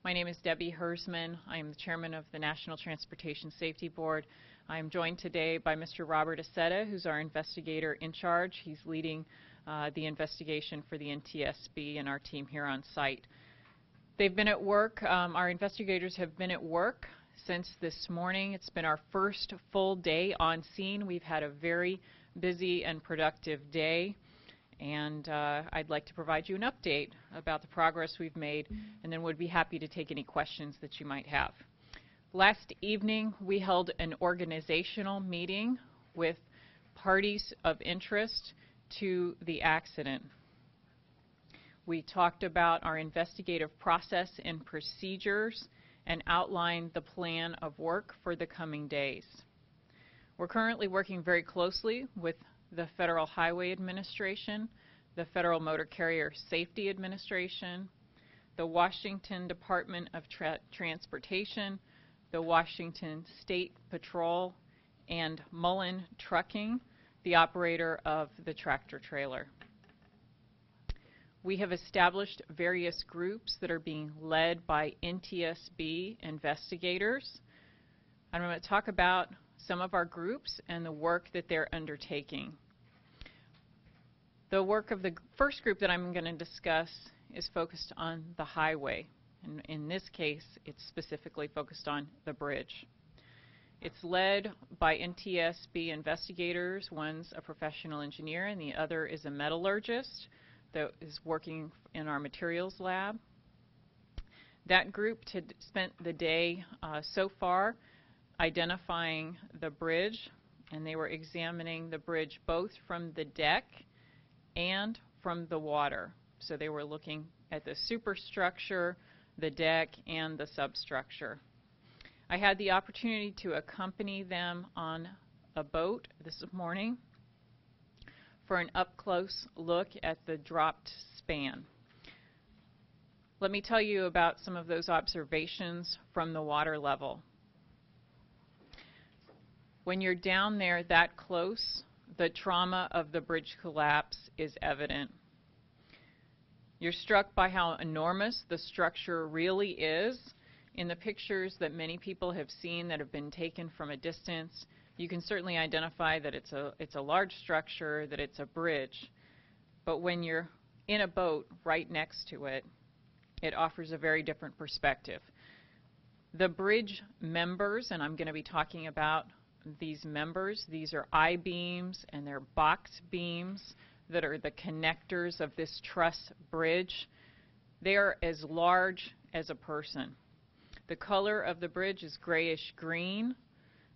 My name is Debbie Hersman. I am the chairman of the National Transportation Safety Board. I am joined today by Mr. Robert Aceta, who's our investigator in charge. He's leading the investigation for the NTSB and our team here on site. They've been at work. Our investigators have been at work since this morning. It's been our first full day on scene. We've had a very busy and productive day, and I'd like to provide you an update about the progress we've made, and then would be happy to take any questions that you might have. Last evening, we held an organizational meeting with parties of interest to the accident. We talked about our investigative process and procedures and outlined the plan of work for the coming days. We're currently working very closely with the Federal Highway Administration, the Federal Motor Carrier Safety Administration, the Washington Department of Transportation, the Washington State Patrol, and Mullen Trucking, the operator of the tractor trailer. We have established various groups that are being led by NTSB investigators. I'm going to talk about some of our groups and the work that they're undertaking. The work of the first group that I'm going to discuss is focused on the highway. And in this case, it's specifically focused on the bridge. It's led by NTSB investigators. One's a professional engineer and the other is a metallurgist that is working in our materials lab. That group spent the day so far identifying the bridge, and they were examining the bridge both from the deck and from the water. So they were looking at the superstructure, the deck, and the substructure. I had the opportunity to accompany them on a boat this morning for an up-close look at the dropped span. Let me tell you about some of those observations from the water level. When you're down there that close, the trauma of the bridge collapse is evident. You're struck by how enormous the structure really is. In the pictures that many people have seen that have been taken from a distance, you can certainly identify that it's a large structure, that it's a bridge. But when you're in a boat right next to it, it offers a very different perspective. The bridge members, and I'm going to be talking about these members, these are I-beams and they're box beams that are the connectors of this truss bridge. They are as large as a person. The color of the bridge is grayish green,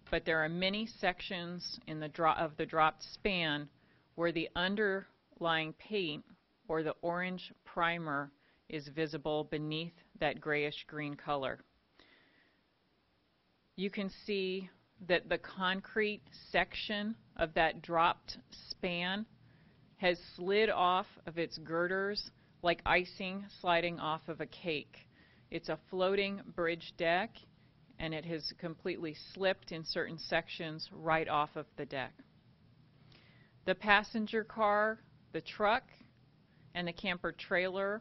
but there are many sections in the dropped span where the underlying paint or the orange primer is visible beneath that grayish green color. You can see that the concrete section of that dropped span has slid off of its girders like icing sliding off of a cake. It's a floating bridge deck, and it has completely slipped in certain sections right off of the deck. The passenger car, the truck, and the camper trailer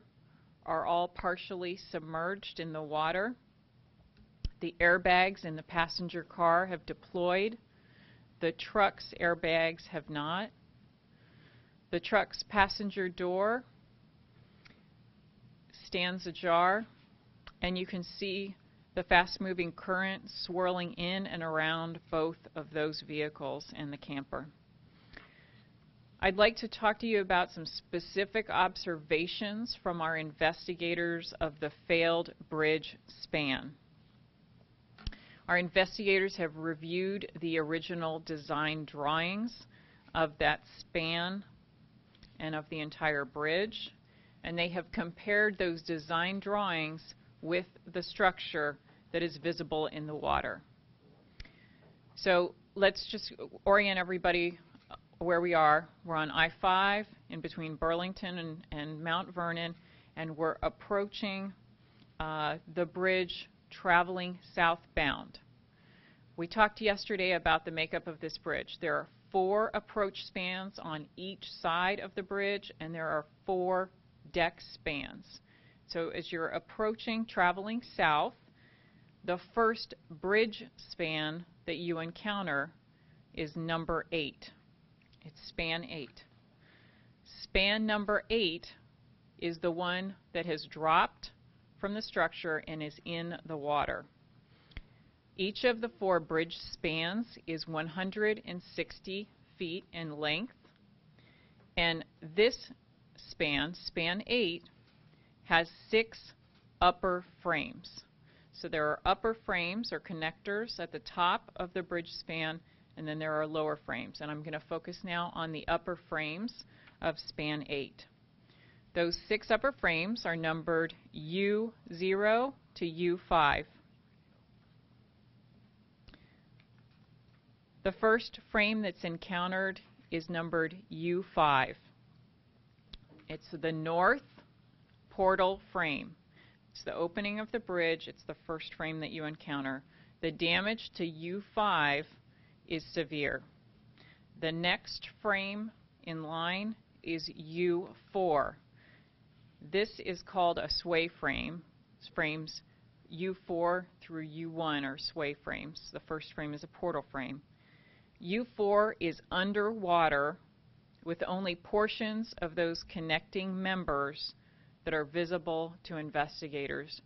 are all partially submerged in the water. The airbags in the passenger car have deployed. The truck's airbags have not. The truck's passenger door stands ajar, and you can see the fast-moving current swirling in and around both of those vehicles and the camper. I'd like to talk to you about some specific observations from our investigators of the failed bridge span. Our investigators have reviewed the original design drawings of that span and of the entire bridge, and they have compared those design drawings with the structure that is visible in the water. So let's just orient everybody where we are. We're on I-5 in between Burlington and Mount Vernon, and we're approaching the bridge traveling southbound. We talked yesterday about the makeup of this bridge. There are 4 approach spans on each side of the bridge, and there are 4 deck spans. So as you're approaching, traveling south, the first bridge span that you encounter is number 8. It's span 8. Span number 8 is the one that has dropped from the structure and is in the water. Each of the 4 bridge spans is 160 feet in length, and this span, span 8, has 6 upper frames. So there are upper frames or connectors at the top of the bridge span, and then there are lower frames. And I'm going to focus now on the upper frames of span 8. Those 6 upper frames are numbered U0 to U5. The first frame that's encountered is numbered U5. It's the north portal frame. It's the opening of the bridge. It's the first frame that you encounter. The damage to U5 is severe. The next frame in line is U4. This is called a sway frame. Frames U4 through U1 are sway frames. The first frame is a portal frame. U4 is underwater with only portions of those connecting members that are visible to investigators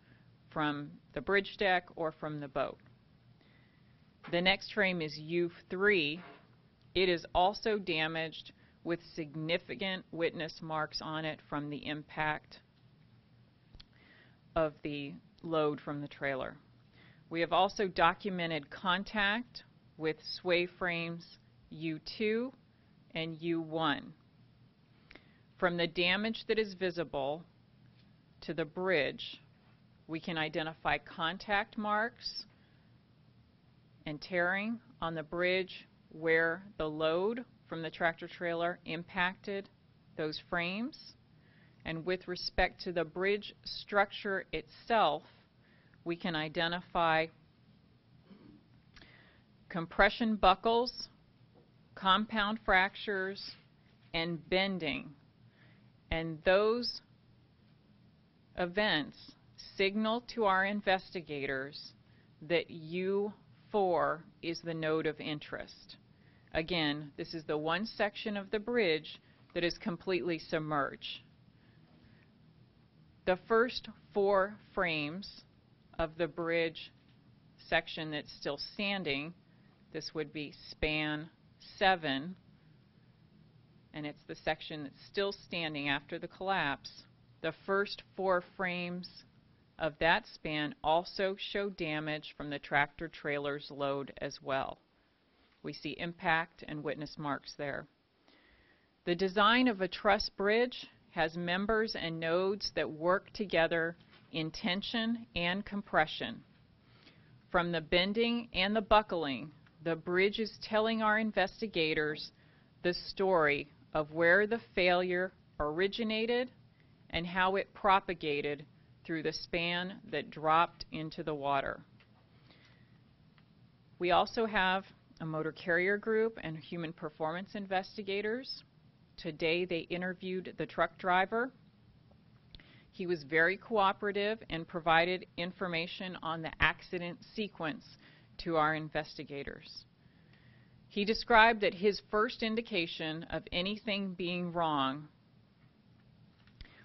from the bridge deck or from the boat. The next frame is U3. It is also damaged with significant witness marks on it from the impact of the load from the trailer. We have also documented contact with sway frames U2 and U1. From the damage that is visible to the bridge, we can identify contact marks and tearing on the bridge where the load from the tractor trailer impacted those frames. And with respect to the bridge structure itself, we can identify compression buckles, compound fractures, and bending. And those events signal to our investigators that U4 is the node of interest. Again, this is the one section of the bridge that is completely submerged. The first 4 frames of the bridge section that's still standing, this would be span 7, and it's the section that's still standing after the collapse. The first 4 frames of that span also show damage from the tractor trailer's load as well. We see impact and witness marks there. The design of a truss bridge has members and nodes that work together in tension and compression. From the bending and the buckling, the bridge is telling our investigators the story of where the failure originated and how it propagated through the span that dropped into the water. We also have a motor carrier group and human performance investigators. Today they interviewed the truck driver. He was very cooperative and provided information on the accident sequence to our investigators. He described that his first indication of anything being wrong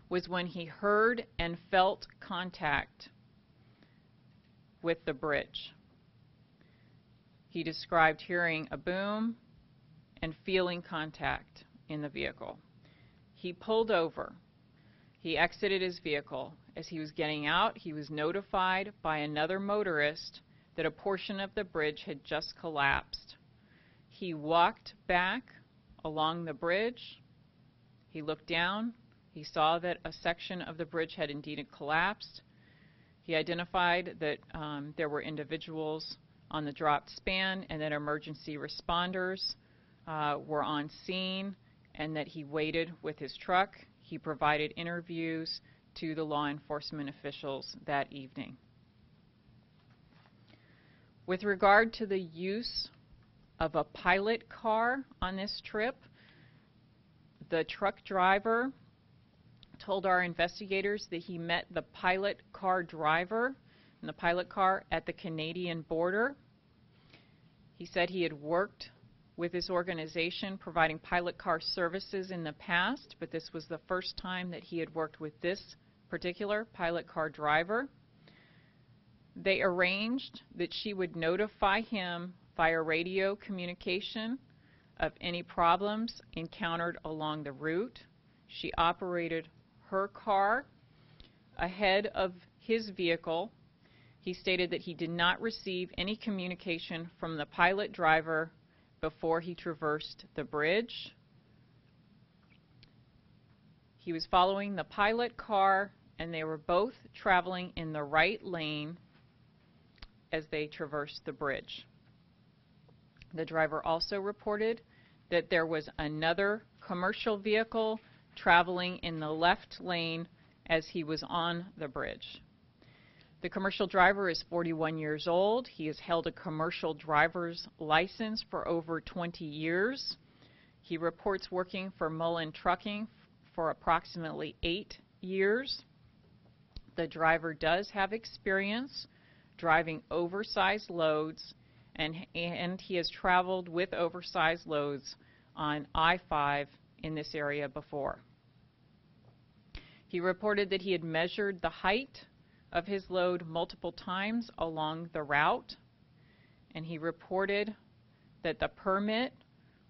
was when he heard and felt contact with the bridge. He described hearing a boom and feeling contact in the vehicle. He pulled over. He exited his vehicle. As he was getting out, he was notified by another motorist that a portion of the bridge had just collapsed. He walked back along the bridge. He looked down. He saw that a section of the bridge had indeed collapsed. He identified that there were individuals on the dropped span and that emergency responders were on scene, and that he waited with his truck. He provided interviews to the law enforcement officials that evening. With regard to the use of a pilot car on this trip, the truck driver told our investigators that he met the pilot car driver in the pilot car at the Canadian border. He said he had worked with this organization providing pilot car services in the past, but this was the first time that he had worked with this particular pilot car driver. They arranged that she would notify him via radio communication of any problems encountered along the route. She operated her car ahead of his vehicle. He stated that he did not receive any communication from the pilot driver before he traversed the bridge. He was following the pilot car, and they were both traveling in the right lane as they traversed the bridge. The driver also reported that there was another commercial vehicle traveling in the left lane as he was on the bridge. The commercial driver is 41 years old. He has held a commercial driver's license for over 20 years. He reports working for Mullen Trucking for approximately 8 years. The driver does have experience driving oversized loads, and he has traveled with oversized loads on I-5 in this area before. He reported that he had measured the height of his load multiple times along the route, and he reported that the permit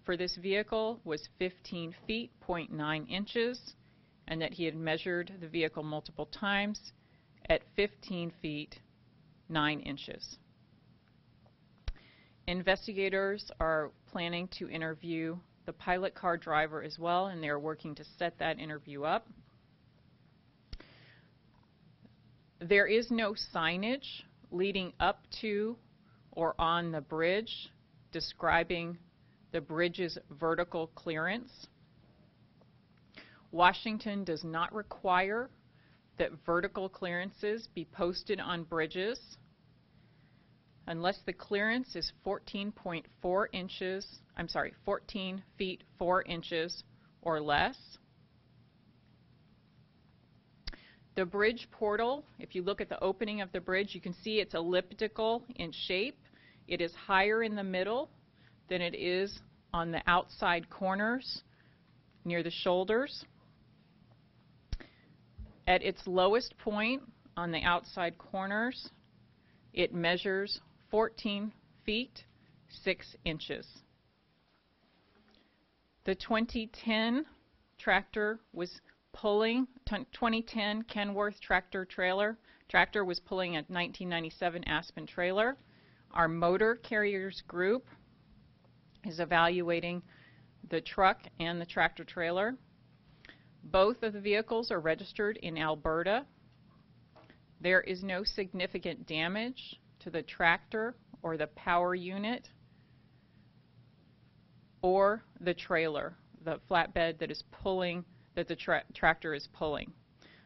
for this vehicle was 15 feet, 0.9 inches, and that he had measured the vehicle multiple times at 15 feet, 9 inches. Investigators are planning to interview the pilot car driver as well, and they're working to set that interview up. There is no signage leading up to or on the bridge describing the bridge's vertical clearance. Washington does not require that vertical clearances be posted on bridges unless the clearance is 14 feet 4 inches or less. The bridge portal, if you look at the opening of the bridge, you can see it's elliptical in shape. It is higher in the middle than it is on the outside corners near the shoulders. At its lowest point on the outside corners, it measures 14 feet 6 inches. The 2010 tractor was pulling, 2010 Kenworth tractor was pulling a 1997 Aspen trailer. Our motor carriers group is evaluating the truck and the tractor trailer. Both of the vehicles are registered in Alberta. There is no significant damage to the tractor or the power unit or the trailer, the flatbed that is pulling, that the tractor is pulling.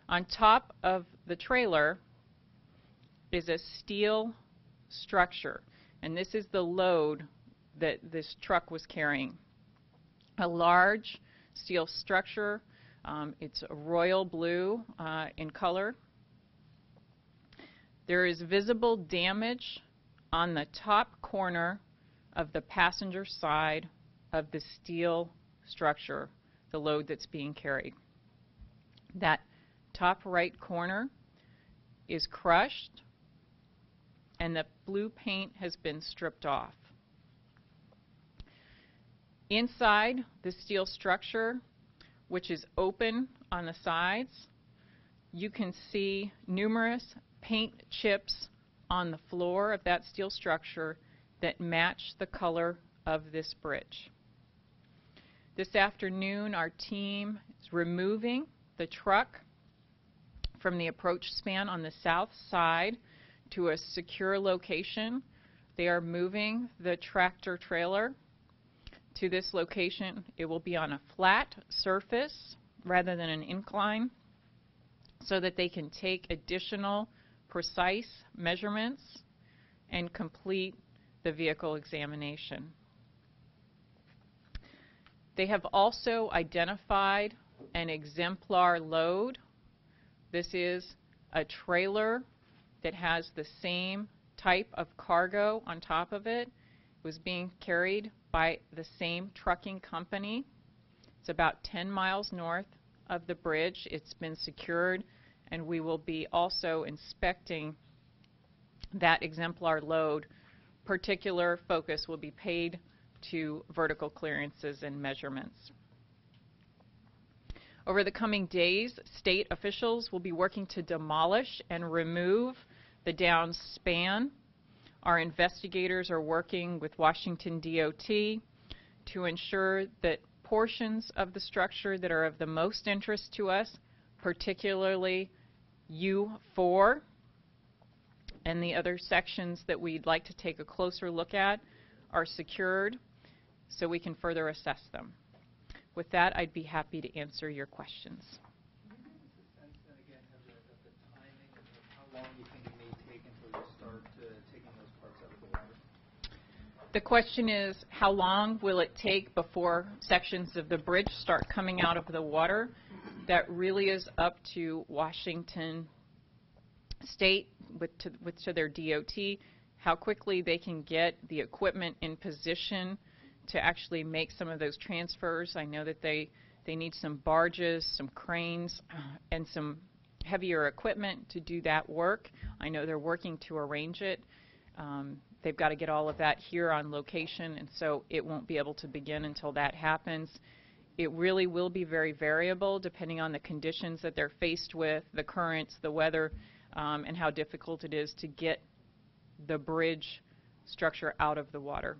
On top of the trailer is a steel structure, and this is the load that this truck was carrying. A large steel structure. It's a royal blue in color. There is visible damage on the top corner of the passenger side of the steel structure, the load that's being carried. That top right corner is crushed, and the blue paint has been stripped off. Inside the steel structure, which is open on the sides, you can see numerous paint chips on the floor of that steel structure that match the color of this bridge. This afternoon, our team is removing the truck from the approach span on the south side to a secure location. They are moving the tractor trailer to this location. It will be on a flat surface rather than an incline so that they can take additional precise measurements and complete the vehicle examination. They have also identified an exemplar load. This is a trailer that has the same type of cargo on top of it. It was being carried by the same trucking company. It's about 10 miles north of the bridge. It's been secured, and we will be also inspecting that exemplar load. Particular focus will be paid to vertical clearances and measurements. Over the coming days, state officials will be working to demolish and remove the down span. Our investigators are working with Washington DOT to ensure that portions of the structure that are of the most interest to us, particularly U4 and the other sections that we'd like to take a closer look at, are secured so we can further assess them. With that, I'd be happy to answer your questions. Can you give us a sense then again of the timing of how long you think it may take until you start taking those parts out of the water? The question is, how long will it take before sections of the bridge start coming out of the water? That really is up to Washington State to their DOT, how quickly they can get the equipment in position to actually make some of those transfers. I know that they need some barges, some cranes, and some heavier equipment to do that work. I know they're working to arrange it. They've got to get all of that here on location, and so it won't be able to begin until that happens. It really will be very variable depending on the conditions that they're faced with, the currents, the weather, and how difficult it is to get the bridge structure out of the water.